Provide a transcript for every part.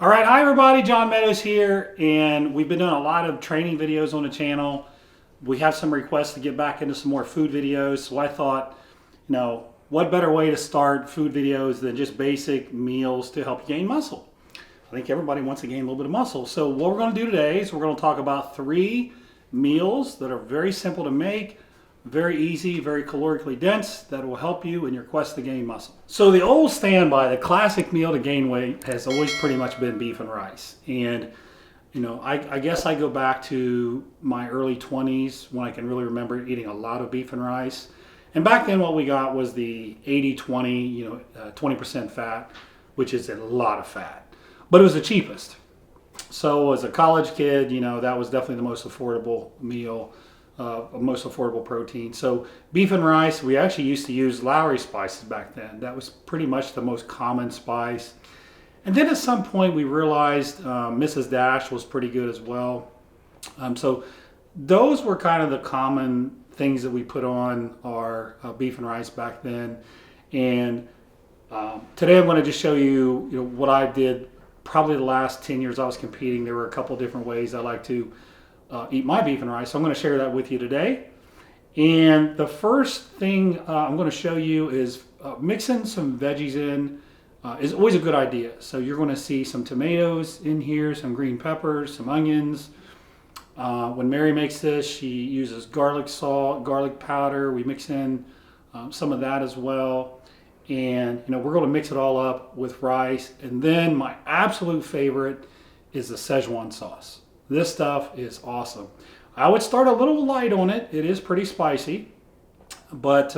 All right, hi everybody, John Meadows here, and we've been doing a lot of training videos on the channel. We have some requests to get back into some more food videos, so I thought, what better way to start food videos than just basic meals to help you gain muscle? I think everybody wants to gain a little bit of muscle. So what we're going to do today is we're going to talk about 3 meals that are very simple to make, very easy, very calorically dense, that will help you in your quest to gain muscle. So the old standby, the classic meal to gain weight, has always pretty much been beef and rice. And I guess I go back to my early 20s when I can really remember eating a lot of beef and rice. And back then what we got was the 80-20, 20% fat, which is a lot of fat. But it was the cheapest. So as a college kid, that was definitely the most affordable meal. Most affordable protein. So beef and rice, we actually used to use Lowry spices back then. That was pretty much the most common spice. And then at some point we realized Mrs. Dash was pretty good as well. So those were kind of the common things that we put on our beef and rice back then. And today I'm going to just show you, what I did probably the last 10 years I was competing. There were a couple different ways I like to eat my beef and rice. So I'm going to share that with you today. And the first thing I'm going to show you is mixing some veggies in is always a good idea. So you're going to see some tomatoes in here, some green peppers, some onions. When Mary makes this, she uses garlic salt, garlic powder. We mix in some of that as well. And we're going to mix it all up with rice. And then my absolute favorite is the Szechuan sauce. This stuff is awesome. I would start a little light on it. It is pretty spicy, but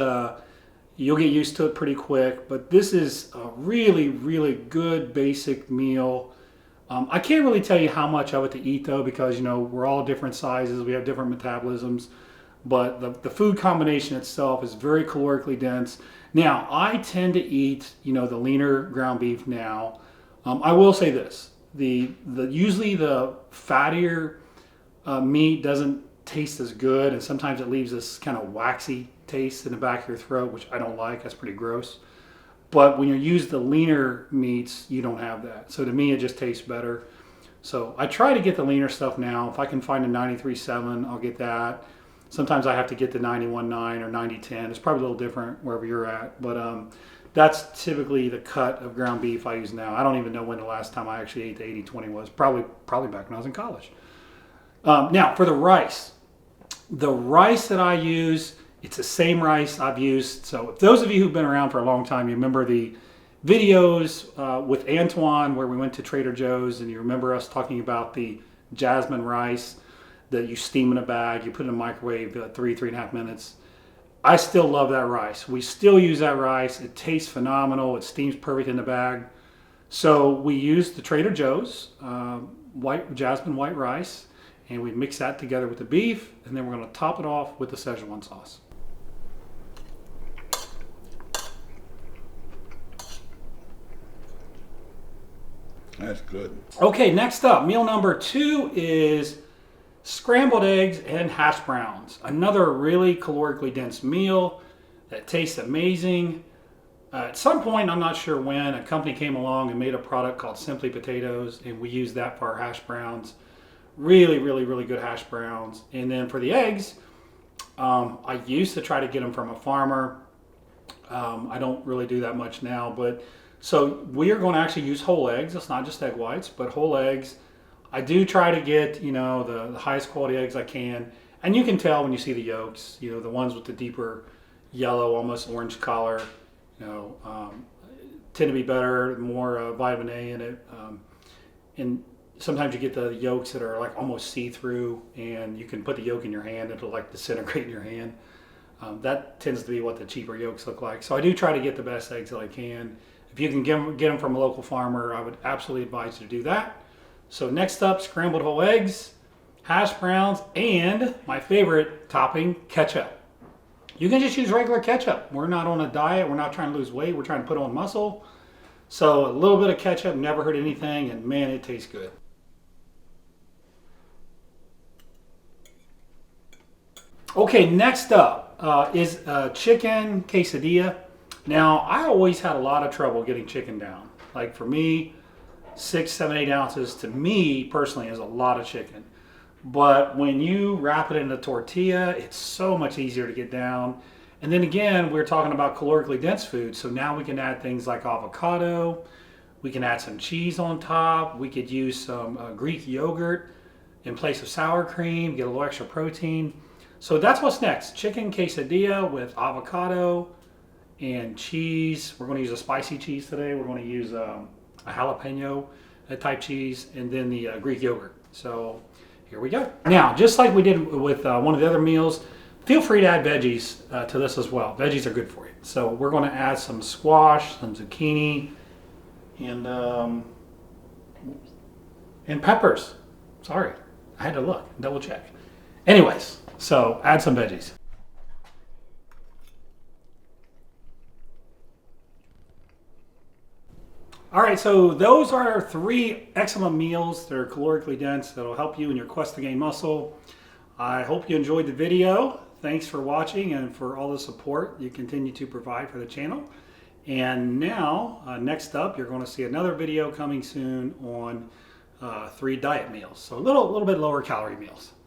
you'll get used to it pretty quick. But this is a really, really good basic meal. I can't really tell you how much of it to eat though, because we're all different sizes. We have different metabolisms, but the food combination itself is very calorically dense. Now, I tend to eat, the leaner ground beef now. I will say this. Usually the fattier meat doesn't taste as good, and sometimes it leaves this kind of waxy taste in the back of your throat, which I don't like. That's pretty gross. But when you use the leaner meats, you don't have that. So to me, it just tastes better. So I try to get the leaner stuff now. If I can find a 93.7, I'll get that. Sometimes I have to get the 91.9 or 90.10. It's probably a little different wherever you're at, but that's typically the cut of ground beef I use now. I don't even know when the last time I actually ate the 80-20 was. Probably back when I was in college. Now, for the rice that I use, it's the same rice I've used. So if those of you who've been around for a long time, you remember the videos with Antoine where we went to Trader Joe's, and you remember us talking about the jasmine rice that you steam in a bag, you put in a microwave 3.5 minutes. I still love that rice. We still use that rice. It tastes phenomenal. It steams perfect in the bag. So we use the Trader Joe's jasmine white rice, and we mix that together with the beef, and then we're going to top it off with the Szechuan sauce. That's good. Okay, next up, meal number 2 is scrambled eggs and hash browns. Another really calorically dense meal that tastes amazing. At some point, I'm not sure when, a company came along and made a product called Simply Potatoes, and we used that for our hash browns. Really, really, really good hash browns. And then for the eggs, I used to try to get them from a farmer. I don't really do that much now, but so we are going to actually use whole eggs. It's not just egg whites, but whole eggs. I do try to get, the highest quality eggs I can. And you can tell when you see the yolks, the ones with the deeper yellow, almost orange color, tend to be better, more vitamin A in it. And sometimes you get the yolks that are like almost see-through, and you can put the yolk in your hand, it'll like disintegrate in your hand. That tends to be what the cheaper yolks look like. So I do try to get the best eggs that I can. If you can get them from a local farmer, I would absolutely advise you to do that. So next up, scrambled whole eggs, hash browns, and my favorite topping, ketchup. You can just use regular ketchup. We're not on a diet. We're not trying to lose weight. We're trying to put on muscle. So a little bit of ketchup never hurt anything, and man, it tastes good. Okay, next up is chicken quesadilla. Now, I always had a lot of trouble getting chicken down. Like for me, 6, 7, 8 ounces to me personally is a lot of chicken. But when you wrap it in a tortilla, it's so much easier to get down. And then again, we're talking about calorically dense food. So now we can add things like avocado. We can add some cheese on top. We could use some Greek yogurt in place of sour cream, get a little extra protein. So that's what's next. Chicken quesadilla with avocado and cheese. We're going to use a spicy cheese today. We're going to use a jalapeno type cheese, and then the Greek yogurt. So here we go. Now, just like we did with one of the other meals, feel free to add veggies to this as well. Veggies are good for you. So we're going to add some squash, some zucchini, and peppers. Sorry, I had to look, double check. Anyways, so add some veggies. All right, so those are 3 excellent meals. They're calorically dense. That'll help you in your quest to gain muscle. I hope you enjoyed the video. Thanks for watching and for all the support you continue to provide for the channel. And now, next up, you're going to see another video coming soon on 3 diet meals. So a little bit lower calorie meals.